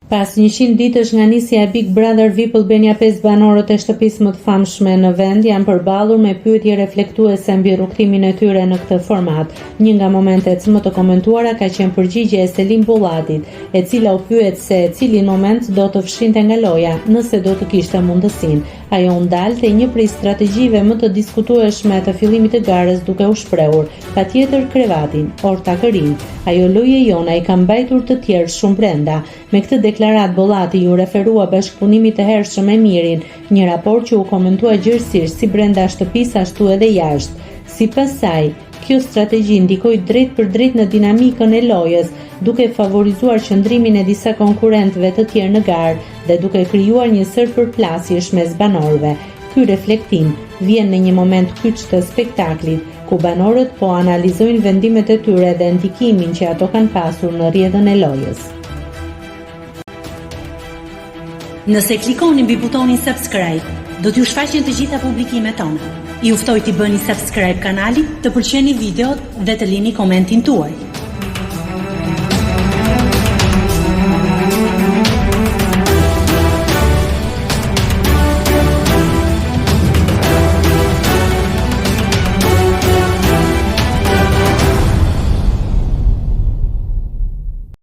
Pas 100 ditësh nga nisja e Big Brother VIP Albania, 5 banorët e shtëpisë më të famshme në vend janë përballur me pyetje reflektuese mbi rrugtimin e tyre në këtë format. Një nga momentet më të komentuara ka qenë përgjigjja e Selim Bullatit, e cila u pyet se cili moment do të fshinte nga loja nëse do të kishte mundësinë. Ajo u ndalte një prej strategjive më të diskutueshme të fillimit të garës duke u shprehur, patjetër krevatin, orta kërin. Ajo loje jona i ka mbajtur të tjerë shumë brenda. Me këtë deklarat Bollati ju referua bashkëpunimit të hershëm me Mirin, një raport që u komentua gjerësisht si brenda shtëpisë ashtu edhe jashtë. Sipas saj, kjo strategji ndikoi drejt për drejt në dinamikën e lojës, duke favorizuar qëndrimin e disa konkurrentëve të tjerë në garë dhe duke krijuar një sër përplasjesh mes banorëve. Ky reflektim vjen në një moment kyç të spektaklit, ku banorët po analizojnë vendimet e tyre dhe ndikimin që ato kanë pasur në rrjedhën e lojës. Nëse klikoni mbi butonin subscribe, do t'ju shfaqen të gjitha publikimet tona. Ju ftoj t'i bëni subscribe kanalit, të pëlqeni videot dhe të lini komentin tuaj.